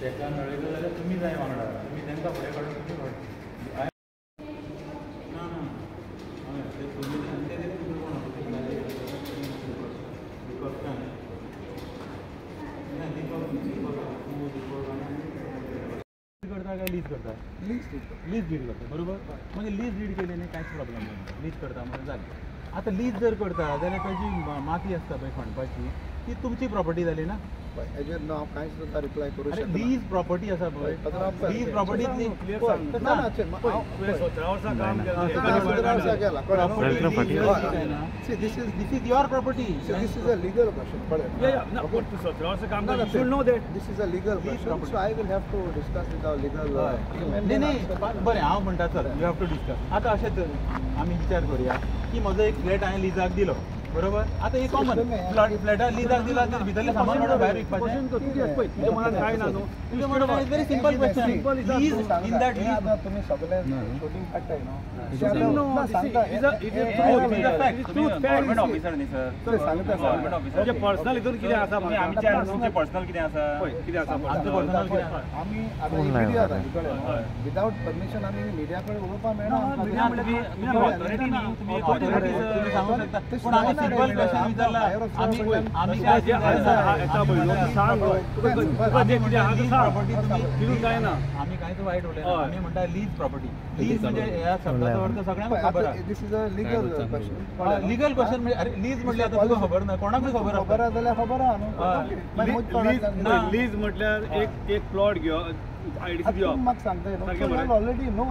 तेका मेळयलो जाल्यार तुमी जाय वांगडा तुमी तांकां फुडें काडून तुमी ना ना ते तुमी ते करता काय लीज करता लीज डीड करता बरोबर म्हणजे लीज डीड केल्याने कांयच प्रॉब्लेम ना लीज करता म्हणजे जालें आतां लीज जर करता जाल्यार ताजी माती आसता पळय खणपाची ती तुमची प्रॉपर्टी जाली ना हेजेर न्हू हांव कांयच तुका रिप्लाय करूं शकना लीज प्रॉपर्टी आसा पळय लीज प्रॉपर्टींतली this is your property this is a legal question this is a legal question so I will have to discuss with our legal नाही बरें हांव म्हणटा sir you have to discuss आतां अशेंच आमी विचार करुया की म्हजो एक फ्लॅट हांवें लिजाक दिलो बरोबर आता हे कॉमन फ्लॅटार लिजाक दिला भितरले सामान म्हणून भायर विकपाचें तुमच्या मनात काय ना न्हू तुमच्या मनात काय very simple question lease in that lease तुम्ही सगळे शूटिंग काडटाय नो सांगता गव्हर्नमेंट ऑफिसर न्ही सर सांगता गव्हर्नमेंट ऑफिसर म्हणजे पर्सनल हितून कितें आसा आमच्या तुमचे पर्सनल कितें आसा कितें आसा आमचे पर्सनल कितें आसा आमी आतां मिडिया जाता विदाउट परमिशन आमी मिडिया कडेन उलोवपाक मेळना मिडिया ऑथॉरिटी न्ही तुम्ही ऑथॉरिटी तुम्ही सांगू शकता पूण आमी सिंपल क्वेश्चन विचारला आमी काय आमी कांयच वायट उलयना आमी म्हणटा लीज प्रॉपर्टी लीज म्हणजे ह्या शब्दाचो अर्थ सगळ्यांक खबर आसा this is a legal question legal question म्हणजे अरे लीज म्हटल्यार आतां तुका खबर ना कोणाकूय खबर आसा जाल्यार खबर आहा न्हू लीज म्हटल्यार एक प्लॉट घेवप आयडीसी दिवप म्हाका सांगता ऑलरेडी नो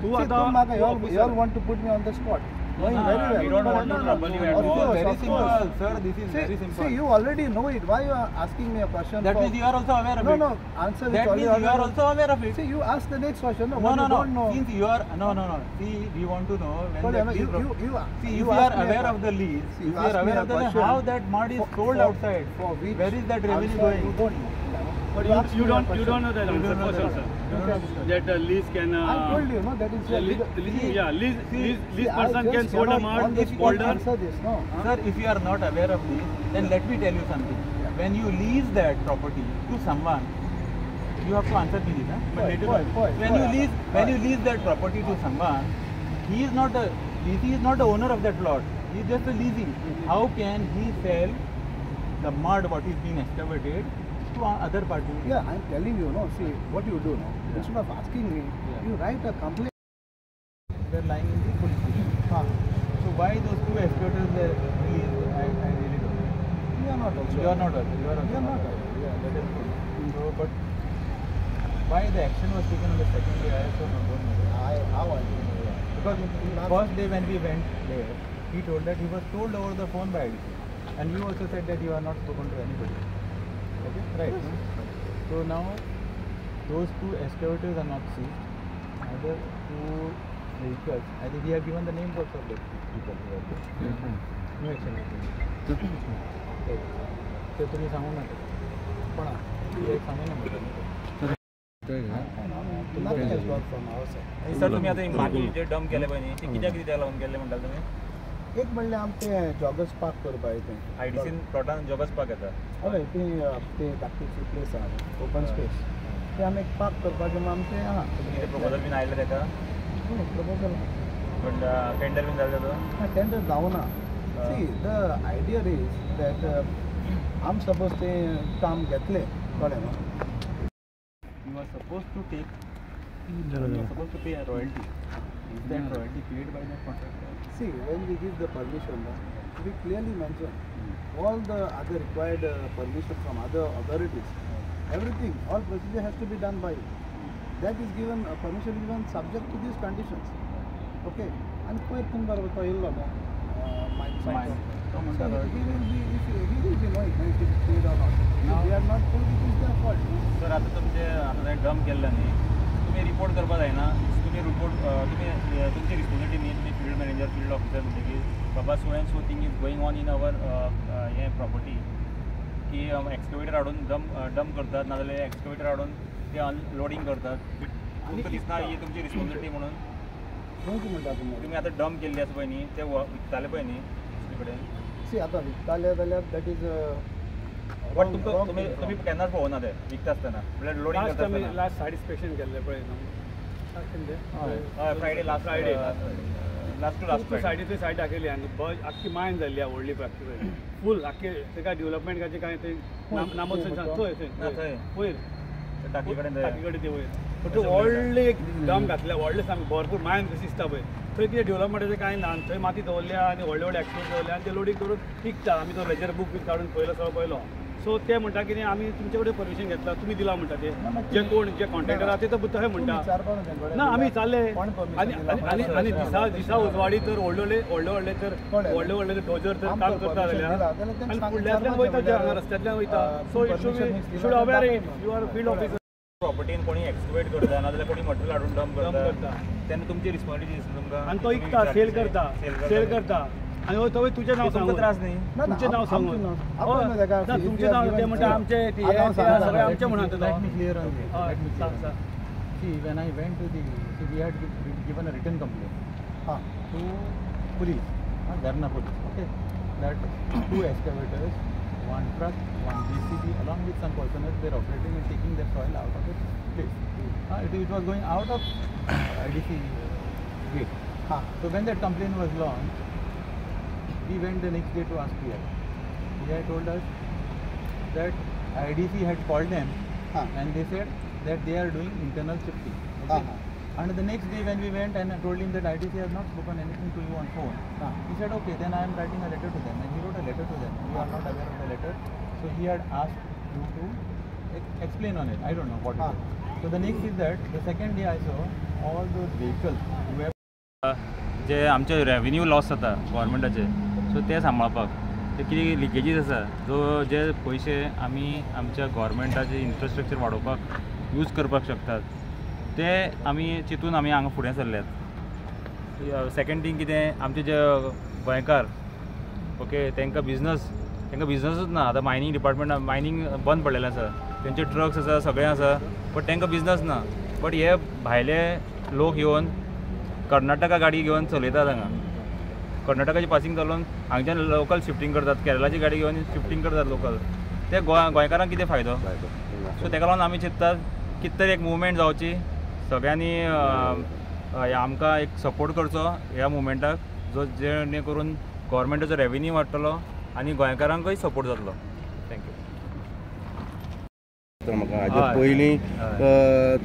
तूं आतां म्हाका you all want to put me on the spot we don't want to trouble you at all very simple sir this is very simple see you already know it why you are asking me a question that means you are also aware of it no answer that means you are also aware of it see you ask the next question no don't know since you are no see we want to know when you are aware of the lease if you are aware of the how that mud is sold outside where is that revenue going but you don't know that answer sir that lease can I told you no that is lease person can sold a mud if holder answer this no sir if you are not aware of this then let me tell you something when you lease that property to someone you have to answer me this but later on when you lease that property to someone he is not the owner of that plot he is just a leasing how can he sell the mud what is being excavated to other party yeah I'm telling you no see what you do no instead of asking me you write a complaint they are lying in the police station so why those two excavators were released I really don't know you are not also you are not yeah that is good so but why the action was taken on the second day I also don't know how I don't know because first day when we went there he told that he was told over the phone by IDC and you also said that you are not spoken to anybody okay right so now those two excavators are not seized other two vehicles I think we have given the names also of the people who are there no action ते तुम्ही सांगू नका पण एक सांगू नका sir तुम्ही आता माती जे डंप केले पळय न्ही ते कित्याक लागून केले म्हणटा तुम्ही एक म्हणल्यार आमचे जॉगर्स पार्क करपा येते आयडीसीन प्लॉटान जॉगर्स पार्क येता हय ते धाकटीची प्लेस आहा ओपन स्पेस ते आमी एक पार्क करपाचें मग आमचें आहा कितें प्रपोजल बीन आयलें तेका प्रपोजल पण टेंडर बीन जालें ताचो टेंडर जावना see the idea is that आम सपोज तें काम घेतलें कळ्ळें न्हू you are supposed to take you are supposed to pay a royalty is that royalty paid by the contractor see when we give the permission we clearly mention all the other required permission from other authorities everything all procedure has to be done by that is given permission given subject to these conditions okay and quite number of illo no he will be knowing if it is paid or not we are not told it is their fault sir आता तुमचे आता dump केल्ला न्ही तुम्ही report करपा जायना तुम्ही report तुम्ही तुमची रिस्पॉन्सिबिलिटी न्ही तुम्ही फील्ड मॅनेजर फील्ड ऑफिसर म्हणटकीर बाबा so and so thing is going on in our हे प्रॉपर्टी की एक्सकवेटर हाडून डंप करतात नाजाल्यार एक्सकवेटर हाडून ते अनलोडिंग करतात तुमकां दिसना ही तुमची रिस्पॉन्सिबिलिटी म्हणून तुम्ही आता डंप केल्ली आसा पळय न्ही ते विकताले पळय न्ही दुसरे कडेन सी आतां विकताले जाल्यार दॅट इज बट तुम्ही केन्नाच पळोवना ते विकता आसतना म्हळ्यार लोडिंग लास्ट करता आमी आसतना लास्ट साडी इन्स्पेक्शन केल्लें पळय न्हू Friday last Friday last to last सायडी थंय सायड दाखयली आनी बस आख्खी मायन जाल्ली आहा व्हडली फॅक्टरी फूल आख्खे तेका डेव्हलपमेंटाचें कांय थंय नामोसन थंय वयर टाकी कडेन टाकी कडेन ते वयर फक्त व्हडले एक डम घातल्या व्हडले सामकें भरपूर मायन कशी दिसता पळय थंय कितें डेव्हलपमेंटाचें कांय ना थंय माती दवरल्या आनी व्हडले व्हडले एक्सपोर्ट दवरल्या आनी ते लोडिंग करून विकता आमी तो लेजर बूक बी काडून पयलो सगळो पयलो सो ते म्हणटा कितें आमी तुमचे कडेन परमिशन घेतला तुमी दिला म्हणटा ते जे कोण जे कॉन्ट्रॅक्टर आहा ते तर तशें म्हणटा ना आमी चालले आनी दिसा उजवाडी तर व्हडले तर डोजर तर काम करता जाल्यार आनी फुडल्यांतल्यान वयता जे हांगा रस्त्यांतल्यान वयता so it should aware you are field officer प्रॉपर्टीन कोणी एक्सक्युवेट करता नाजाल्यार कोणी मटेरियल हाडून डंप करता तेन्ना तुमची रिस्पॉन्सिबिलिटी दिसता तुमकां आनी तो विकता सेल करता आणि तो तुझें नाव सांगू त्रास न्ही तुमचें नाव सांगू तुमचें नाव ते म्हणटा आमचे सगळे आमचे म्हणा Let me clear on this. See, when I went to we had given a written complaint to police, Dharna police, okay, that 2 excavators, 1 truck, 1 JCB, along with some personnel, they're operating and taking their soil out of the place. It was going out of IDC gate. So when that complaint was launched, we went the next day to ask PI. PI told us that IDC had called them and they said that they are doing internal shifting. Okay? And the next day when we went and I told him that IDC has not spoken anything to you on phone, he said, okay, then I am writing a letter to them. And he wrote a letter to them. You are not aware of the letter. So he had asked you to explain on it. I don't know what it is. So the next is that the second day I saw all those vehicles who have जे आमचे revenue loss जाता गव्हर्मेंटाचे so ते सांबाळपाक ते कितें leakages आसा जे पयशे आमी आमच्या गव्हर्मेंटाचे इन्फ्रास्ट्रक्चर वाडोवपाक यूज करपाक शकतात ते आमी चिंतून आमी हांगा फुडें सरल्यात सेकंड थिंग कितें आमचे जे गोंयकार ओके तांकां बिजनसूच ना आतां मायनींग डिपार्टमेंट मायनींग बंद पडलेलें आसा तेंचे ट्रक्स आसा सगळें आसा बट तांकां बिजनस ना बट हे भायले लोक येवन कर्नाटका गाडी घेवन चलयतात हांगा कर्नाटकाची पासिंग चलोवन हांगच्यान लोकल शिफ्टिंग करतात केरळाची गाडी घेवन शिफ्टिंग करतात लोकल ते गोंयकारांक कितें फायदो सो ताका लागून आमी चिंततात कितें तरी एक मुवमेंट जावची सगळ्यांनी आमकां एक सपोर्ट करचो ह्या मुवमेंटाक जेणे करून गव्हर्मेंटाचो रेव्हेन्यू वाडटलो आनी गोंयकारांकूय सपोर्ट जातलो थँक्यू म्हाका हाजे पयलीं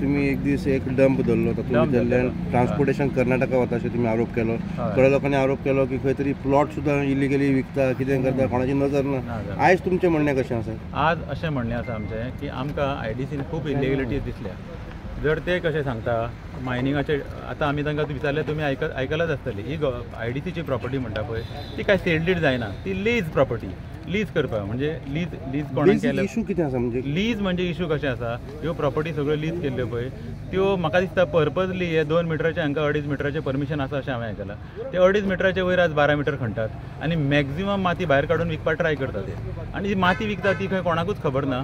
तुमी एक दीस एक डंप धरलो तातूंतल्यान ट्रान्सपोर्टेशन कर्नाटका वता अशें तुमी आरोप केलो थोड्या लोकांनी आरोप केलो की खंय तरी प्लॉट सुद्दां इलिगली विकता कितें करता कोणाची नजर ना आयज तुमचें म्हणणें कशें आसा आज अशें म्हणणें आसा आमचें की आमकां IDCन खूब इलिगलिटीज दिसल्या जर ते कशें सांगता मायनिंगाचे आतां आमी तांकां विचारलें तुमी आयकलाच आसतली ही IDCची प्रॉपर्टी म्हणटा पळय ती कांय सेल्डीड जायना ती लीज प्रॉपर्टी लीज करपाक म्हणजे लीज कोणाक केल्या इशू कितें आसा म्हणजे लीज म्हणजे इशू कशें आसा ह्यो प्रॉपर्टी सगळ्यो लीज केल्ल्यो पळय त्यो म्हाका दिसता पर्पजली हे 2 मिटराचे हांकां 2.5 मिटराचें परमिशन आसा अशें हांवें आयकलां ते 2.5 मिटराचे वयर आज 12 मिटर खणटात आनी मॅक्झिमम माती भायर काडून विकपाक ट्राय करतात ते आनी जी माती विकता ती खंय कोणाकूच खबर ना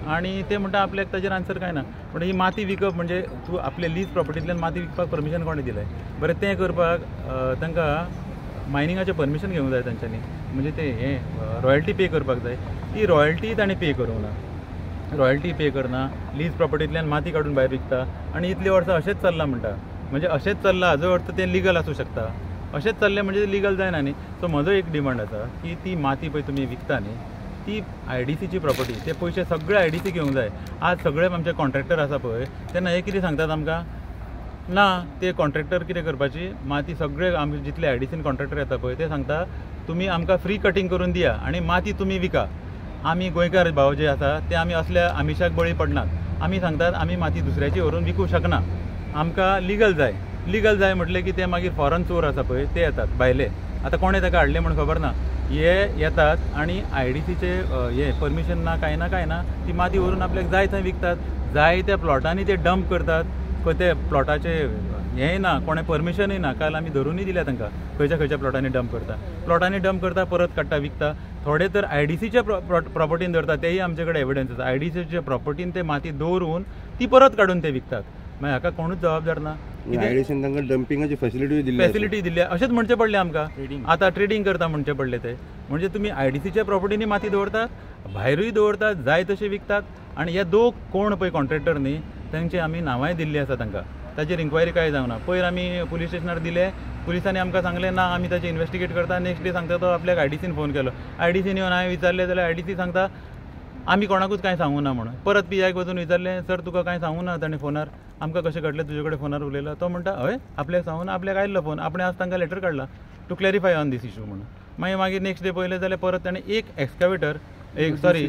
आणि ते म्हणटा आपल्याक ताजेर आन्सर काय ना पण ही माती विकप म्हणजे तूं आपले लीज प्रॉपर्टींतल्यान माती विकपाक परमिशन कोणें दिलें बरें तें करपाक तांकां मायनिंगाचें परमिशन घेवंक जाय तांच्यांनी म्हणजे ते हें रॉयल्टी पे करपाक जाय ती रॉयल्टी ताणें पे करूंक ना रॉयल्टी पे करना लीज प्रॉपर्टींतल्यान माती काडून भायर विकता आनी इतलीं वर्सां अशेंच चल्लां म्हणटा म्हणजे अशेंच चल्लां हाजो अर्थ तें लिगल आसूं शकता अशेंच चल्लें म्हणजे लिगल जायना न्ही सो म्हजो एक डिमांड आसा की ती माती पळय तुमी विकता न्ही ती IDCची प्रॉपर्टी ते पयशे सगळे IDC घेवंक जाय आज सगळे आमचे कॉन्ट्रॅक्टर आसा पळय तेन्ना हे कितें सांगतात आमकां ना ते कॉन्ट्रॅक्टर कितें करपाची माती सगळे आमचे जितले IDCन कॉन्ट्रॅक्टर येता पळय ते सांगता तुमी आमकां फ्री कटींग करून दिया आनी माती तुमी विका आमी गोंयकार भाव जे आसा ते आमी असल्या आमिशाक बळी पडनात आमी सांगतात आमी माती दुसऱ्याची व्हरून विकूं शकना आमकां लिगल जाय म्हटलें की ते मागीर फॉरन चोर आसा पळय ते येतात भायले आतां कोणें ताका हाडलें म्हण खबर ना हे येतात आणि IDCचे हे परमिशन ना काय ना ती माती व्हरून आपल्याक जाय थंय विकतात जाय त्या प्लॉटांनी ते डंप करतात खंय ते प्लॉटाचे हेंय ना कोणें परमिशनूय ना काल आमी धरूनय दिल्या तांकां खंयच्या प्लॉटांनी डंप करता परत काडटा विकता थोडे तर IDCच्या प्रॉपर्टीन धरतात तेही आमचे कडेन एविडन्स आसा IDCच्या प्रॉपर्टीन ते माती दवरून ती परत काडून ते विकतात मागीर हाका कोणूच जबाबदार ना आयडीसीन तांकां डंपिंगाची फॅसिलिटी दिली फॅसिलिटी दिल्या अशेंच म्हणचें पडलें आमकां Trading. आतां ट्रेडिंग करता म्हणचें पडलें ते म्हणजे तुमी आयडीसीच्या प्रॉपर्टीनी माती दवरतात भायरूय दवरतात जाय तशें विकतात आनी हे दोग कोण पळय कॉन्ट्रॅक्टर न्ही तांची आमी नांवांय दिल्लीं आसा तांकां ताचेर इन्क्वायरी काय जावना पयर आमी पुलीस स्टेशनार दिले पुलिसांनी आमकां सांगलें ना आमी ताचें इन्वेस्टिगेट करता नेक्स्ट डे सांगता तो आपल्याक आयडीसीन फोन केलो आयडीसीन येवन हांवें विचारलें जाल्यार आयडीसी सांगता आमी कोणाकूच कांय सांगूं ना म्हणून परत पीआयक वचून विचारलें सर तुका कांय सांगूं ना ताणें फोनार आमकां कशें कळटलें तुजे कडेन फोनार उलयला तो म्हणटा हय आपल्याक सांगूं ना आपल्याक आयिल्लो फोन आपणें आज तांकां लेटर काडला to clarify on this issue म्हणून मागीर नेक्स्ट डे पळयलें जाल्यार परत ताणें एक एक्सकॅवेटर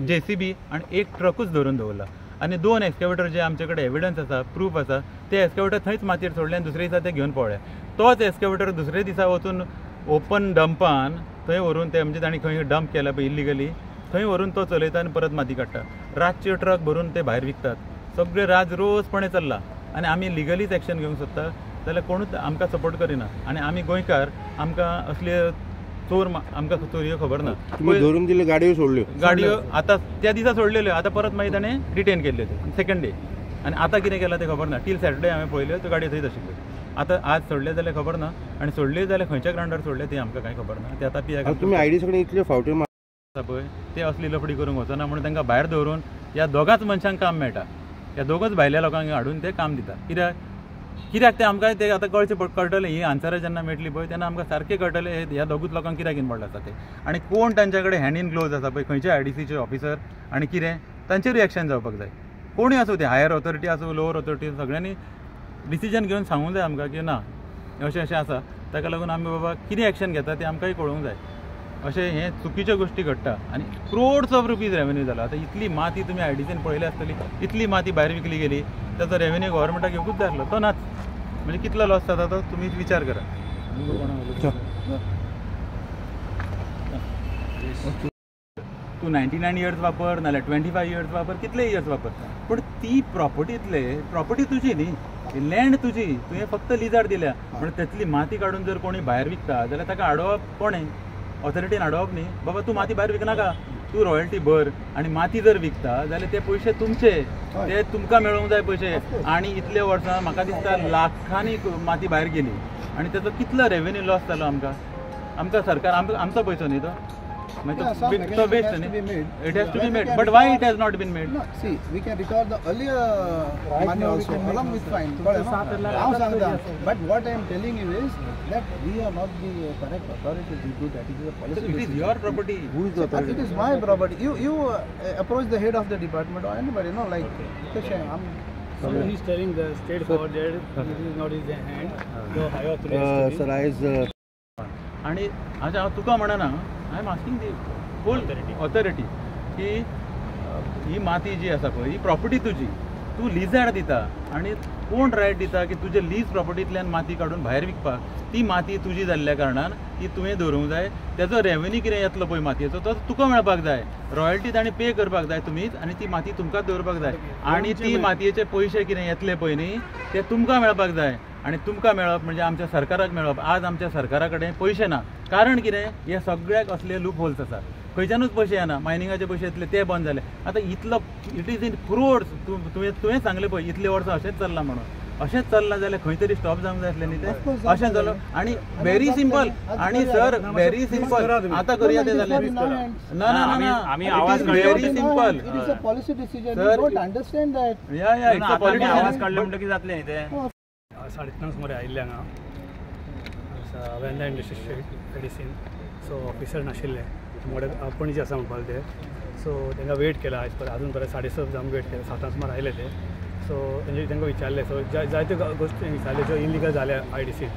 JCB आनी एक ट्रकूच धरून दवरला आनी 2 एक्सकॅवेटर जे आमचे कडेन एविडन्स आसा प्रूफ आसा ते एक्सकॅवेटर थंयच मातयेर सोडले आनी दुसरे दिसा ते घेवन पळय तोच एक्सकॅवेटर दुसरे दिसा वचून ओपन डंपान थंय व्हरून ते म्हणजे तांणी खंय डंप केला पळय इल्लिगली थंय व्हरून तो चलयता आनी परत माती काडटा रातचे ट्रक भरून ते भायर विकतात सगळे राज रोजपणे चल्ला आनी आमी लिगलीच एक्शन घेवंक सोदता जाल्यार कोणूच आमकां सपोर्ट करिना आनी आमी गोंयकार आमकां असले चोर आमकां चोरयो खबर ना तुम्ही धरून दिल्यो गाडयो सोडल्यो गाडयो आतां त्या दिसा सोडलेल्यो आतां परत मागीर ताणें रिटेन केल्ल्यो त्यो सेकंड डे आनी आतां कितें केलां तें खबर ना टील सॅटर्डे हांवें पळयल्यो त्यो गाडयो थंयच आशिल्ल्यो आतां आज सोडले जाल्यार खबर ना आनी सोडल्यो जाल्यार खंयच्या ग्रावंडार सोडले तें आमकां कांय खबर ना ते आतां आता तुम्ही आयडीसी कडेन इतल्यो फावटी आसा पळय ते असली लफडी करूंक वचना म्हणून तांकां भायर दवरून ह्या दोगांच मनशांक काम मेळटा ह्या दोगूच भायल्या लोकांक हाडून ते काम दिता कित्याक ते आमकां ते आतां कळटलें ही आन्सरां जेन्ना मेळटली पळय तेन्ना आमकां सारकें कळटलें ह्या दोगूच लोकांक कित्याक इनवॉल्ड आसा ते आनी कोण तांच्या कडेन हँड इन ग्लोव्ज आसा पळय खंयचे आयडीसीचे ऑफिसर आनी कितें तांचेरूय एक्शन जावपाक जाय कोणूय आसूं ते हायर ऑथॉरिटी आसूं लोवर ऑथॉरिटी सगळ्यांनी डिसिजन घेवन सांगूंक जाय आमकां की ना अशें अशें आसा ताका लागून आमी बाबा कितें एक्शन घेता तें आमकांय कळूंक जाय अशें हे चुकीच्यो गोश्टी घडटा आनी क्रोड्स ऑफ रुपीज रेवेन्यू जाला आतां इतली माती तुमी आयडीसीन पळयली आसतली इतली माती भायर विकली गेली ताचो रेवेन्यू गव्हर्मेंटाक येवंकूच जाय आसलो तो नाच म्हणजे कितलो लॉस जाता तो तुमी विचार करा तूं 99 इयर्स वापर नाल्यार 25 इयर्स वापर कितले इयर्स वापर पूण ती प्रॉपर्टी तुजी न्ही लँड तुजी तुवें फक्त लिजार दिल्या म्हणजे त्यातली माती काडून जर कोणी भायर विकता जाल्यार ताका आडोवप कोणें ऑथॉरिटीन आडोवप न्ही बाबा तूं माती भायर विकनाका तूं रॉयल्टी भर आनी माती जर विकता जाल्यार ते पयशे तुमचे ते तुमकां मेळोवंक जाय पयशे आनी इतले वर्सां म्हाका दिसता लाखांनी माती भायर गेली आनी ताचो कितलो रेवेन्यू लॉस जालो आमकां सरकार आमचो पयसो न्ही तो so waste it has to be made but why it has not been made no see we can recall the earlier money also along with fine but what I am telling you is that we are not the correct authority to do that. It is a policy. It is your property. Who is the authority? It is my property. You approach the head of the department or anybody, no, like So he's telling the state forward that it is not his hand. So higher authority. Sir, as आणि हांव तुका म्हणना I am asking the whole authority की ही माती जी आसा पळय ही property तुजी तूं lizard दिता आनी कोण रायट दिता की तुजे लीज प्रॉपर्टींतल्यान माती काडून भायर विकपाक ती माती तुजी जाल्ल्या कारणान ती तुवें दवरूंक जाय तेजो रेवेन्यू कितें येतलो पळय मातयेचो तो तुका मेळपाक जाय रॉयल्टी ताणी पे करपाक जाय तुमीच आनी ती माती तुमकांच दवरपाक जाय आनी ती मातयेचे पयशे कितें येतले पळय न्ही ते तुमकां मेळपाक जाय आनी तुमकां मेळप म्हणजे आमच्या सरकाराक मेळप आज आमच्या सरकारा कडेन पयशे ना कारण कितें हे सगळ्याक असले लूप होल्स आसा खंयच्यानूच पयशे येना मायनिंगाचे पयशे येतले ते बंद जाले आतां इतलो इट इज इन क्रोड्स तुवें सांगलें पळय इतले वर्सां अशेंच चल्लां म्हणून अशेंच चल्लां जाल्यार खंय तरी स्टॉप जावंक जाय आसलें न्ही तें अशें जालो आनी व्हेरी सिंपल आनी सर व्हेरी सिंपल आतां करुया तें जालें ना ना ना आमी आवाज very simple It is a policy decision. You don't understand that. या इट्स अ आवाज पॉलिटिशियन काडले म्हणटकीर जातलें न्ही तें 3:30 सुमार आयिल्ले हांगा वेंदा इंडस्ट्री मेडिसीन सो ऑफिसर नाशिल्ले पणजे आसा म्हणपाक ते सो तांकां वेट केला आयज परत अजून परत 6:30 जावन वेट केला 7 सुमार आयले ते सो तांकां विचारले सो जायत्यो गोश्टी विचारले ज्यो इलिगल जाल्या आयडीसी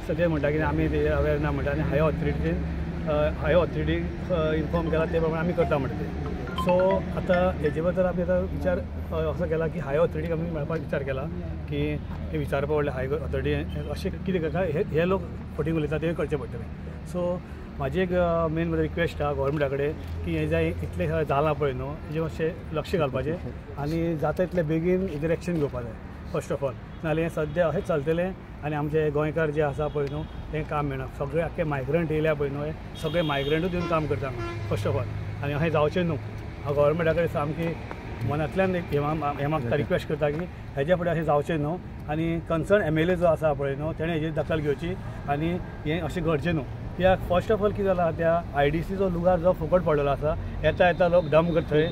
सो ते म्हणटा की आमी ते अवेर ना म्हणटा आनी हायर ऑथॉरिटीक इन्फॉर्म केला ते प्रमाणे आमी करता म्हणटा ते सो आतां हेजे बद्दल आमी आतां विचार असो केला की हायर ऑथॉरिटीक आमी मेळपाक विचार केला की हे विचारपा व्हडले हायर ऑथॉरिटी अशें कितें करता हे लोक फटींग उलयता ते करचें पडटलें सो म्हाजी एक मेन रिक्वेस्ट आहा गोवोरमेंटा कडेन की हें जाय इतलें जालां पळय न्हू हेजें मातशें लक्ष घालपाचें आनी जाता तितलें बेगीन हेजेर एक्शन घेवपाक जाय फर्स्ट ऑफ ऑल नाजाल्यार हें सद्या अशेंच चलतलें आनी आमचे गोंयकार जे आसा पळय न्हू तें काम मेळना सगळे आख्खे मायग्रंट येयल्या पळय न्हू सगळे मायग्रंटूच येवन काम करता फर्स्ट ऑफ ऑल आनी अशें जावचें न्हू हांव गोवोरमेंटा कडेन सामकी मनांतल्यान हें म्हाका रिक्वेस्ट करता की हेज्या फुडें अशें जावचें न्हू आनी कन्सर्न MLA जो आसा पळय न्हू तेणें हेजी दखल घेवची आनी हें अशें घडचें न्हू. कित्याक फर्स्ट ऑफ ऑल कितें जाला त्या IDC जो लुगार जो फुकट पडलेलो आसा येता लोक डंप करता थंय.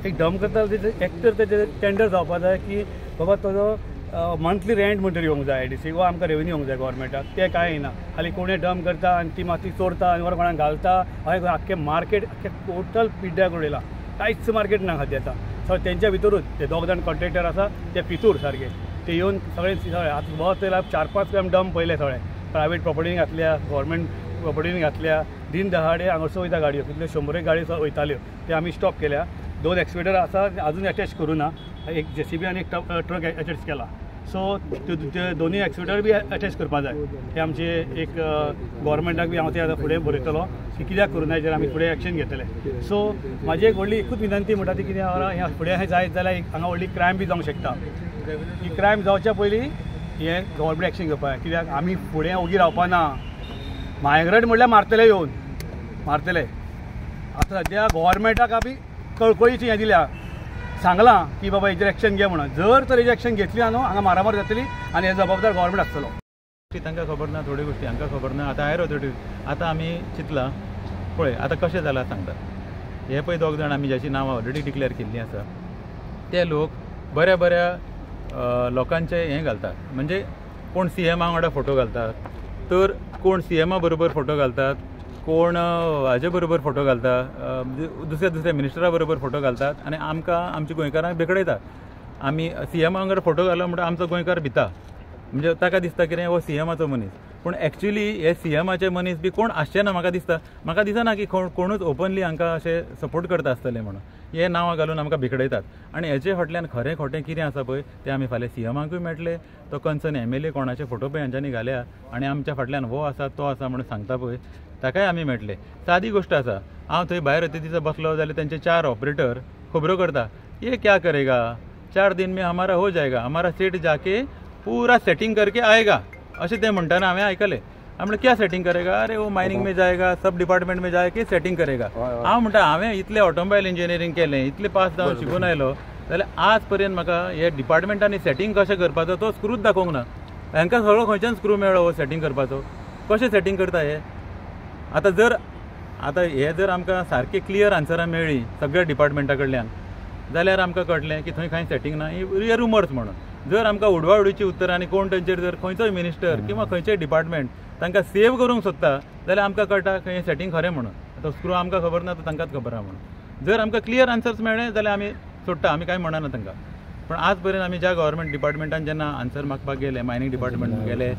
एक डंप करता एक तर तेजें टेंडर जावपा जाय की बाबा तो मंथली रेंट म्हणटरी येवंक जाय IDC वा आमकां रेवन्यू येवंक जाय गव्हर्मेंटाक. तें कांय येना. खाली कोणें डंप करता आनी ती माती चोरता आनी वर कोणाक घालता. अशें आख्खें मार्केट आख्खें टोटल पिड्ड्याक उडयलां. कांयच मार्केट ना खातीर आतां. सो तेंच्या भितरूच ते 2 जाण कॉन्ट्रॅक्टर आसा ते पितूर सारके ते येवन सगळे आतां बहुत तेला 4-5 टायम डंप पयले सगळे प्रायवेट प्रॉपर्टीन घातल्या गव्हर्मेंट प्रॉपर्टीन घातल्या. दिन दहाडे हांगासर वयता गाडयो कितल्यो 100 गाडी वयताल्यो ते आमी स्टॉप केल्या. 2 एक्सवेटर आसा अजून अटॅच करूं ना. एक JCB आनी एक ट्रक अटॅच केला. सो ते दोनूय एक्सवेटर बी अटॅच करपा जाय. ते आमचे एक गव्हर्मेंटाक बी हांव ते आतां फुडें बरयतलो की कित्याक करूं ना हेजेर आमी फुडें एक्शन घेतले. सो म्हाजी एक व्हडली एकूच विनंती म्हणटा ती कितें ह्या फुडें हें जायत जाल्यार हांगा व्हडली क्रायम बी जावंक शकता. ही क्रायम जावच्या पयलीं हें गव्हर्मेंट एक्शन घेवपा जाय. कित्याक आमी फुडें ओगी रावपा ना. मायग्रेट म्हणल्यार मारतले येवन मारतले. आतां सद्या गव्हर्मेंटाक आमी कळकळीची हें दिल्या सांगलां की बाबा हेजेर एक्शन घे म्हणून. जर तर हेजी एक्शन घेतली ना न्हू हांगा मारामार जातली आनी हे जबाबदार गव्हर्मेंट आसतलो. तांकां खबर ना थोड्यो गोश्टी हांकां खबर ना. आतां हायर ऑथॉरिटी आतां आमी चिंतलां पळय आतां कशें जालां सांगता. हे पळय 2 जाण आमी ज्याची नांवां ऑलरेडी डिक्लेअर केल्लीं आसा ते लोक बऱ्या लोकांचे हें घालतात. म्हणजे कोण CM वांगडा फोटो घालतात तर कोण CM बरोबर फोटो घालतात कोण हाजे बरोबर फोटो घालता दुसऱ्या मिनिस्टरा बरोबर फोटो घालतात आनी आमकां आमच्या गोंयकारांक बेकडयतात. आमी CM वांगडा फोटो घालो म्हणटा आमचो गोंयकार भिता. म्हणजे ताका दिसता कितें हो CMचो मनीस. पूण एक्चुली हे CMचे मनीस बी कोण आसचे ना. म्हाका दिसना की कोणूच ओपनली हांकां अशें सपोर्ट करता आसतले म्हणून. हे नांवां घालून आमकां भिकडयतात आनी हेचे फाटल्यान खरें खोटें कितें आसा पळय तें आमी फाल्यां CMकूय मेळटले. तो कन्सर्न MLA कोणाचे फोटो पळय हांच्यांनी घाल्या आनी आमच्या फाटल्यान हो आसा तो आसा म्हणून सांगता पळय ताकाय आमी मेळटले. सादी गोश्ट आसा. हांव थंय भायर अतिथीचो बसलो जाल्यार तेंचे 4 ऑपरेटर खबरो करता ये क्या करेगा 4 दिन में हमारा हो जाएगा हमारा सेट जाके पूरा सेटिंग करके आएगा अशें ते म्हणटाना हांवें आयकलें. हांव म्हणलें क्या सेटिंग करेगा अरे वो मायनिंग में जाएगा सब डिपार्टमेंट में जाके सेटिंग करेगा. हांव म्हणटा हांवें इतलें ऑटोमोबायल इंजिनियरींग केलें इतलें पास जावन शिकून आयलो जाल्यार आज पर्यंत म्हाका हे डिपार्टमेंटांनी सेटिंग कशें करपाचो तो स्क्रूच दाखोवंक ना. हांकां सगळो खंयच्यान स्क्रू मेळ्ळो हो सेटिंग करपाचो. कशें सेटिंग करता हे. आतां हे जर आमकां सारके क्लियर आन्सरां मेळ्ळी सगळ्या डिपार्टमेंटा कडल्यान जाल्यार आमकां कळटलें की थंय कांय सेटिंग ना. ही रुमर्स म्हणून. जर आमकां उडवाउडीची उतरां आनी कोण तेंचेर जर खंयचोय मिनिस्टर किंवा खंयचेय डिपार्टमेंट तांकां सेव करूंक सोदता जाल्यार आमकां कळटा की हें सेटिंग खरें म्हणून. आतां स्क्रू आमकां खबर ना तो तांकांच खबर आहा म्हणून. जर आमकां क्लियर आन्सर्स मेळ्ळे जाल्यार आमी सोडटा आमी कांय म्हणना तांकां. पण आज पर्यंत आमी ज्या गव्हर्मेंट डिपार्टमेंटान जेन्ना आन्सर मागपाक गेले मायनिंग डिपार्टमेंट गेले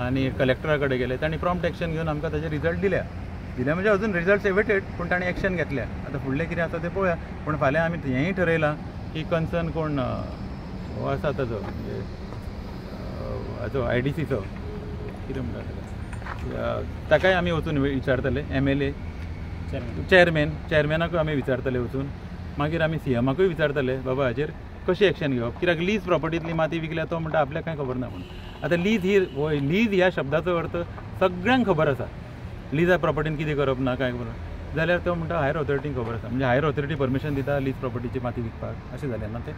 आनी कलेक्टरा कडेन गेले तांणी प्रॉम्प्ट एक्शन घेवन आमकां ताजे रिजल्ट दिल्या म्हणजे अजून रिजल्ट्स एवेटेड पूण ताणें एक्शन घेतल्या. आतां फुडलें कितें आसा तें पळोवया. पूण फाल्यां आमी हेंय ठरयलां की कन्सर्न कोण हो आसा ताजो म्हणजे हाजो IDCचो कितें म्हणटा ताकाय आमी वचून विचारतले. MLA चॅरमॅनाकूय आमी विचारतले वचून. मागीर आमी CMकूय विचारतले बाबा हाजेर कशी एक्शन घेवप. कित्याक लीज प्रॉपर्टींतली माती विकल्या तो म्हणटा आपल्याक कांय खबर ना म्हणून. आतां लीज ह्या शब्दाचो अर्थ सगळ्यांक खबर आसा. लीज प्रॉपर्टीन कितें करप ना कांय खबर जाल्यार तो म्हणटा हायर ऑथॉरिटीक खबर आसा. म्हणजे हायर ऑथॉरिटी परमिशन दिता लीज प्रॉपर्टीची माती विकपाक अशें जालें ना तें.